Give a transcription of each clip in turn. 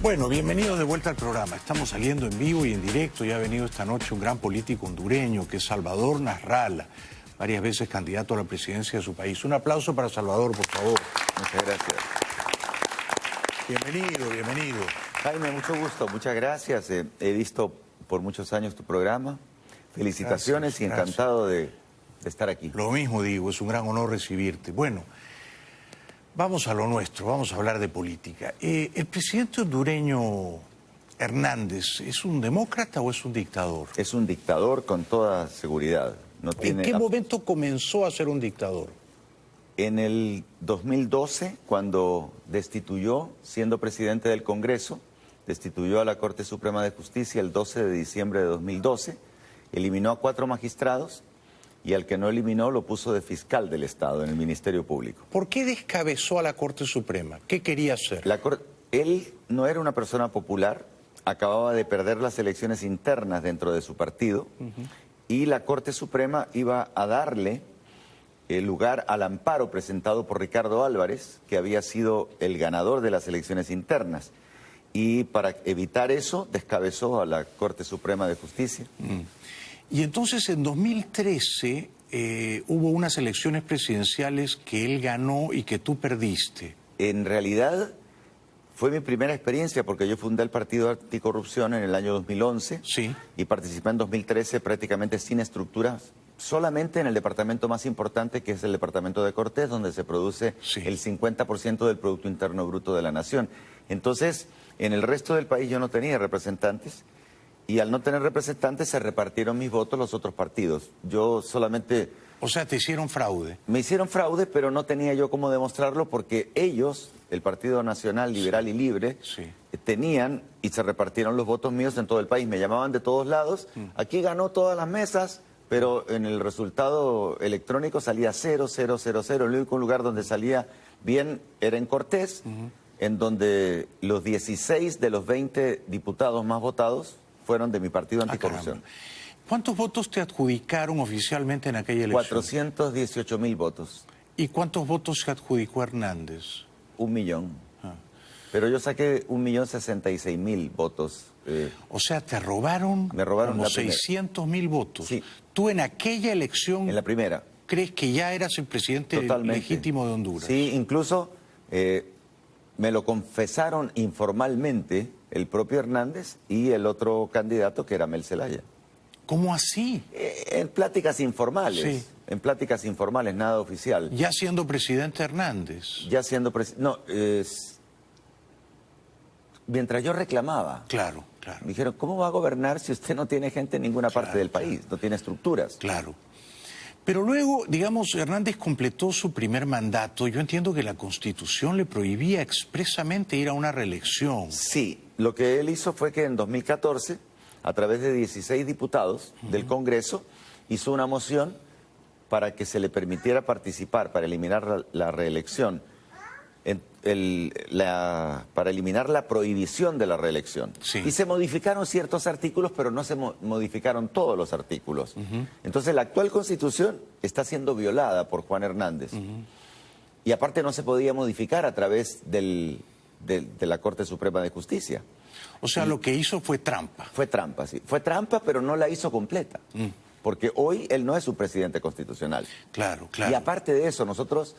Bueno, bienvenidos de vuelta al programa. Estamos saliendo en vivo y en directo. Ya ha venido esta noche un gran político hondureño que es Salvador Nasralla, varias veces candidato a la presidencia de su país. Un aplauso para Salvador, por favor. Muchas gracias. Bienvenido, bienvenido. Jaime, mucho gusto, muchas gracias. He visto por muchos años tu programa. Felicitaciones y encantado de estar aquí. Lo mismo digo, es un gran honor recibirte. Bueno, vamos a lo nuestro, vamos a hablar de política. ¿El presidente hondureño Hernández es un demócrata o es un dictador? Es un dictador con toda seguridad. ¿En qué momento comenzó a ser un dictador? En el 2012, cuando destituyó, siendo presidente del Congreso, destituyó a la Corte Suprema de Justicia el 12 de diciembre de 2012, eliminó a 4 magistrados y al que no eliminó lo puso de fiscal del Estado en el Ministerio Público. ¿Por qué descabezó a la Corte Suprema? ¿Qué quería hacer? Él no era una persona popular, acababa de perder las elecciones internas dentro de su partido y la Corte Suprema iba a darle el lugar al amparo presentado por Ricardo Álvarez, que había sido el ganador de las elecciones internas. Y para evitar eso, descabezó a la Corte Suprema de Justicia. Y entonces en 2013 hubo unas elecciones presidenciales que él ganó y que tú perdiste. En realidad fue mi primera experiencia porque yo fundé el Partido Anticorrupción en el año 2011 Sí. y participé en 2013 prácticamente sin estructuras, solamente en el departamento más importante, que es el departamento de Cortés, donde se produce el 50% del Producto Interno Bruto de la nación. Entonces, en el resto del país yo no tenía representantes y al no tener representantes se repartieron mis votos los otros partidos. Yo solamente... O sea, te hicieron fraude. Me hicieron fraude, pero no tenía yo cómo demostrarlo porque ellos, el Partido Nacional Liberal y Libre, tenían y se repartieron los votos míos en todo el país. Me llamaban de todos lados. Aquí ganó todas las mesas, pero en el resultado electrónico salía 0, 0, 0, 0. El único lugar donde salía bien era en Cortés, en donde los 16 de los 20 diputados más votados fueron de mi Partido Anticorrupción. ¿Cuántos votos te adjudicaron oficialmente en aquella elección? 418.000 votos. ¿Y cuántos votos se adjudicó Hernández? 1 millón. Pero yo saqué 1.066.000 votos. O sea, te robaron, me robaron como la primera. 600.000 votos. Sí. ¿Tú en aquella elección En la primera. crees que ya eras el presidente legítimo de Honduras? Sí, incluso me lo confesaron informalmente el propio Hernández y el otro candidato que era Mel Zelaya. ¿Cómo así? En pláticas informales. Sí. En pláticas informales, nada oficial. Ya siendo presidente Hernández. Ya siendo presidente. No, mientras yo reclamaba. Claro, claro. Me dijeron, ¿cómo va a gobernar si usted no tiene gente en ninguna parte del país? No tiene estructuras. Claro. Pero luego, digamos, Hernández completó su primer mandato. Yo entiendo que la Constitución le prohibía expresamente ir a una reelección. Sí, lo que él hizo fue que en 2014, a través de 16 diputados del Congreso, hizo una moción para que se le permitiera participar, para eliminar la reelección, para eliminar la prohibición de la reelección. Sí. Y se modificaron ciertos artículos, pero no se modificaron todos los artículos. Entonces la actual Constitución está siendo violada por Juan Hernández. Y aparte no se podía modificar a través de la Corte Suprema de Justicia. O sea, lo que hizo fue trampa. Fue trampa, sí. Fue trampa, pero no la hizo completa. Porque hoy él no es un presidente constitucional. Claro, claro. Y aparte de eso, nosotros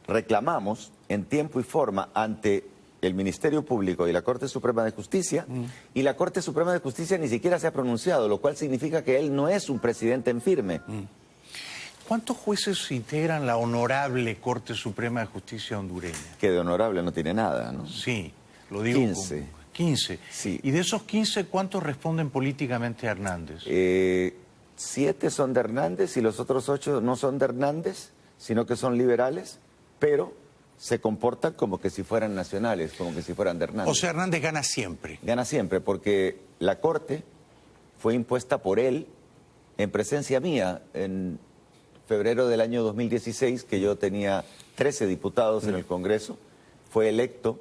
reclamamos en tiempo y forma ante el Ministerio Público y la Corte Suprema de Justicia, y la Corte Suprema de Justicia ni siquiera se ha pronunciado, lo cual significa que él no es un presidente en firme. ¿Cuántos jueces integran la honorable Corte Suprema de Justicia hondureña? Que de honorable no tiene nada, ¿no? Sí, lo digo. 15. 15. Sí. ¿Y de esos 15, cuántos responden políticamente a Hernández? 7 son de Hernández y los otros 8 no son de Hernández, sino que son liberales, pero se comportan como que si fueran nacionales, como que si fueran de Hernández. O sea, Hernández gana siempre. Gana siempre, porque la Corte fue impuesta por él en presencia mía en febrero del año 2016, que yo tenía 13 diputados en el Congreso, fue electo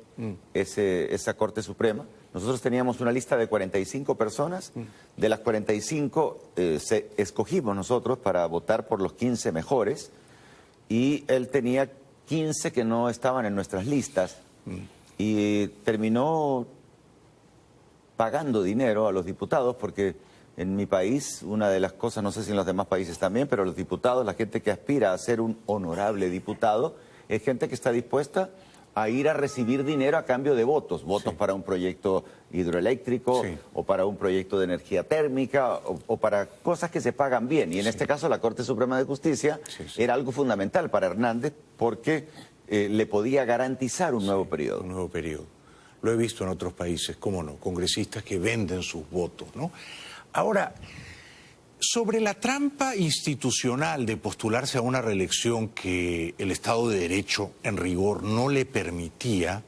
esa Corte Suprema. Nosotros teníamos una lista de 45 personas, de las 45 escogimos nosotros para votar por los 15 mejores, y él tenía 15 que no estaban en nuestras listas, y terminó pagando dinero a los diputados, porque en mi país, una de las cosas, no sé si en los demás países también, pero los diputados, la gente que aspira a ser un honorable diputado, es gente que está dispuesta a ir a recibir dinero a cambio de votos, votos para un proyecto hidroeléctrico o para un proyecto de energía térmica o para cosas que se pagan bien. Y en este caso la Corte Suprema de Justicia era algo fundamental para Hernández porque le podía garantizar un nuevo periodo. Un nuevo periodo. Lo he visto en otros países, cómo no, congresistas que venden sus votos, ¿no? Ahora, sobre la trampa institucional de postularse a una reelección que el Estado de Derecho, en rigor, no le permitía,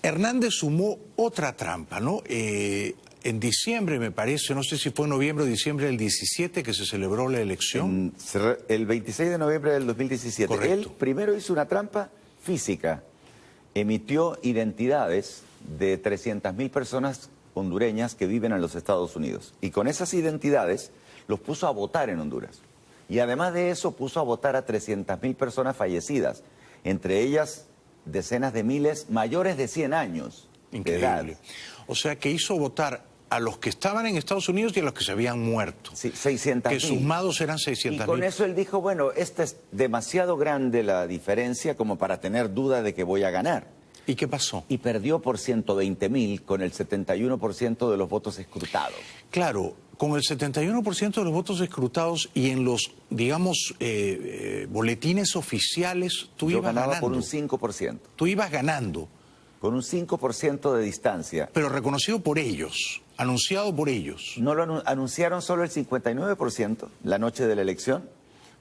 Hernández sumó otra trampa, ¿no? En diciembre, me parece, no sé si fue noviembre o diciembre del 17 que se celebró la elección. El 26 de noviembre del 2017. Correcto. Él primero hizo una trampa física. Emitió identidades de 300.000 personas hondureñas que viven en los Estados Unidos. Y con esas identidades los puso a votar en Honduras. Y además de eso puso a votar a 300.000 personas fallecidas, entre ellas decenas de miles mayores de 100 años de edad. O sea que hizo votar a los que estaban en Estados Unidos y a los que se habían muerto. Sí, 600.000. Que sumados eran 600.000. Y con eso él dijo, bueno, esta es demasiado grande la diferencia como para tener duda de que voy a ganar. ¿Y qué pasó? Y perdió por 120.000 con el 71% de los votos escrutados. Claro, con el 71% de los votos escrutados y en los, digamos, boletines oficiales, tú Yo ibas ganaba ganando. por un 5%. Tú ibas ganando. Con un 5% de distancia. Pero reconocido por ellos, anunciado por ellos. No lo anunciaron solo el 59% la noche de la elección.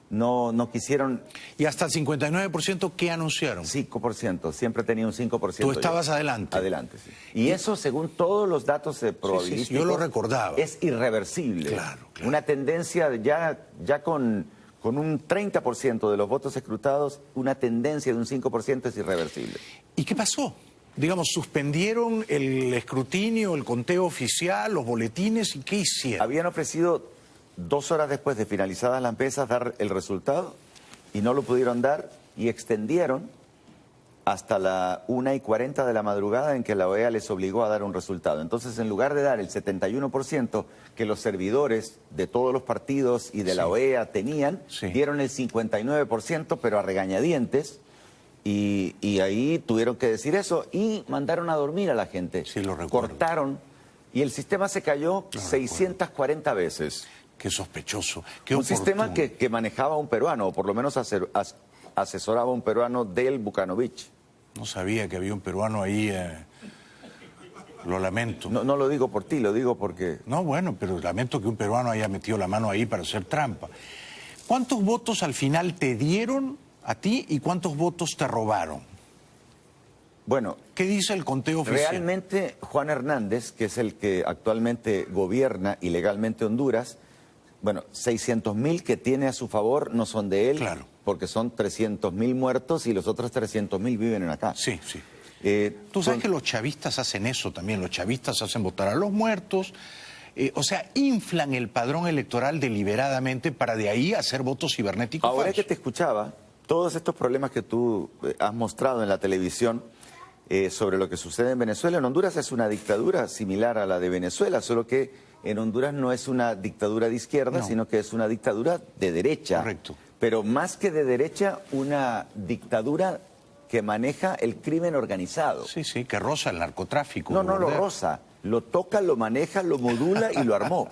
No quisieron... Y hasta el 59%, ¿qué anunciaron? 5%, siempre tenía un 5%. Tú estabas adelante. Adelante, sí. Y eso, según todos los datos probabilísticos... Sí, yo lo recordaba. Es irreversible. Claro. Una tendencia ya con un 30% de los votos escrutados, una tendencia de un 5% es irreversible. ¿Y qué pasó? Digamos, suspendieron el escrutinio, el conteo oficial, los boletines, ¿y qué hicieron? Habían ofrecido 2 horas después de finalizadas las mesas dar el resultado y no lo pudieron dar y extendieron hasta la 1:40 de la madrugada en que la OEA les obligó a dar un resultado. Entonces, en lugar de dar el 71% que los servidores de todos los partidos y de la OEA tenían, dieron el 59%, pero a regañadientes. Y ahí tuvieron que decir eso y mandaron a dormir a la gente. Sí, lo recuerdo. Cortaron y el sistema se cayó 640 veces. Qué sospechoso. Qué un sistema que manejaba un peruano, o por lo menos asesoraba a un peruano del Vukanovich. No sabía que había un peruano ahí. Lo lamento. No lo digo por ti, lo digo porque... No, bueno, pero lamento que un peruano haya metido la mano ahí para hacer trampa. ¿Cuántos votos al final te dieron a ti y cuántos votos te robaron? Bueno, ¿qué dice el conteo oficial? Realmente Juan Hernández, que es el que actualmente gobierna ilegalmente Honduras, bueno, 600.000 que tiene a su favor no son de él, claro, porque son 300.000 muertos y los otros 300.000 viven acá. Sí, sí. Tú sabes que los chavistas hacen eso también, los chavistas hacen votar a los muertos, o sea, inflan el padrón electoral deliberadamente para de ahí hacer votos cibernéticos Ahora falsos. Que te escuchaba, todos estos problemas que tú has mostrado en la televisión sobre lo que sucede en Venezuela, en Honduras es una dictadura similar a la de Venezuela, solo que en Honduras no es una dictadura de izquierda, sino que es una dictadura de derecha. Correcto. Pero más que de derecha, una dictadura que maneja el crimen organizado. Sí, sí, que roza el narcotráfico. No lo roza, lo toca, lo maneja, lo modula y lo armó.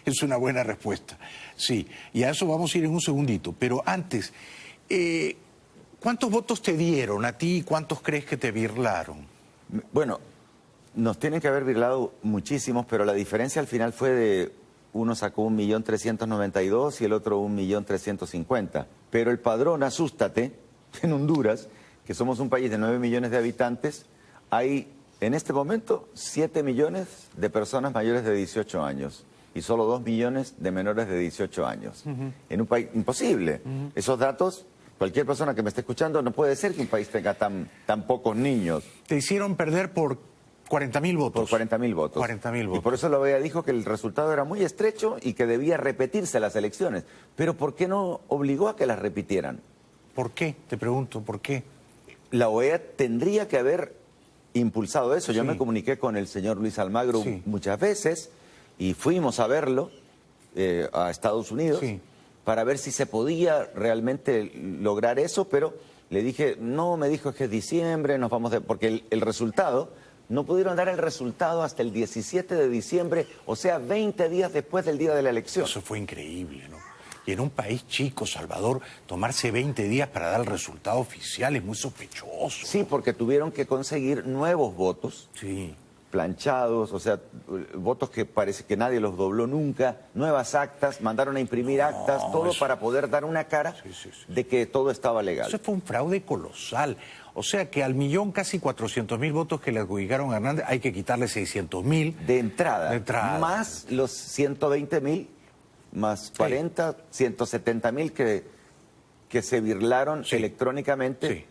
Es una buena respuesta. Sí, y a eso vamos a ir en un segundito. Pero antes, ¿cuántos votos te dieron a ti y cuántos crees que te birlaron? Bueno, nos tienen que haber birlado muchísimos, pero la diferencia al final fue de uno sacó 1.392.000 y el otro 1.350.000. Pero el padrón, asústate, en Honduras, que somos un país de 9 millones de habitantes, hay en este momento 7 millones de personas mayores de 18 años y solo 2 millones de menores de 18 años. En un país imposible. Esos datos, cualquier persona que me esté escuchando, no puede ser que un país tenga tan pocos niños. Te hicieron perder por 40.000 votos. Por 40.000 votos. 40.000 votos. Y por eso la OEA dijo que el resultado era muy estrecho y que debía repetirse las elecciones. Pero ¿por qué no obligó a que las repitieran? ¿Por qué? Te pregunto, ¿por qué? La OEA tendría que haber impulsado eso. Yo me comuniqué con el señor Luis Almagro muchas veces y fuimos a verlo a Estados Unidos para ver si se podía realmente lograr eso, pero le dije, no, me dijo que es diciembre, nos vamos porque el resultado, no pudieron dar el resultado hasta el 17 de diciembre, o sea, 20 días después del día de la elección. Eso fue increíble, ¿no? Y en un país chico, Salvador, tomarse 20 días para dar el resultado oficial es muy sospechoso. Sí, porque tuvieron que conseguir nuevos votos. Sí. Planchados, o sea, votos que parece que nadie los dobló nunca, nuevas actas, mandaron a imprimir actas, todo para poder dar una cara de que todo estaba legal. Eso fue un fraude colosal. O sea que al millón, casi 400.000 votos que le adjudicaron a Hernández, hay que quitarle 600.000. De entrada. Más los 120.000, más 40, 170.000 que se birlaron electrónicamente.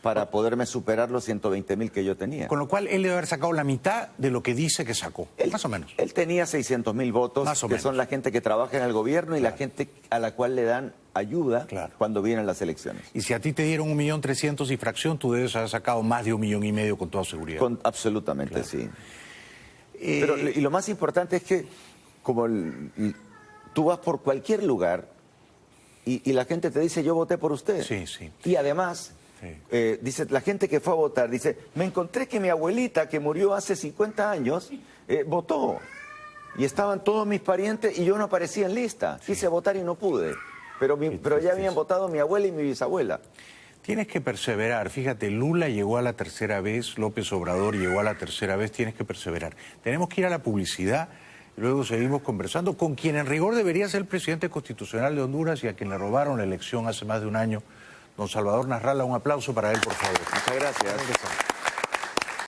Para poderme superar los 120.000 que yo tenía. Con lo cual, él debe haber sacado la mitad de lo que dice que sacó, más o menos. Él tenía 600.000 votos, que son la gente que trabaja en el gobierno y la gente a la cual le dan ayuda cuando vienen las elecciones. Y si a ti te dieron 1.300.000 y fracción, tú debes haber sacado más de 1,5 millones con toda seguridad. Absolutamente, sí. Pero, y lo más importante es que, como tú vas por cualquier lugar y la gente te dice, yo voté por usted. Sí, sí. Y además... dice, la gente que fue a votar, dice, me encontré que mi abuelita, que murió hace 50 años, votó. Y estaban todos mis parientes y yo no aparecía en lista. Quise votar y no pude. Pero ya habían votado mi abuela y mi bisabuela. Tienes que perseverar. Fíjate, Lula llegó a la tercera vez, López Obrador llegó a la tercera vez, tienes que perseverar. Tenemos que ir a la publicidad, luego seguimos conversando con quien en rigor debería ser el presidente constitucional de Honduras y a quien le robaron la elección hace más de un año. Don Salvador Nasralla, un aplauso para él, por favor. Muchas gracias.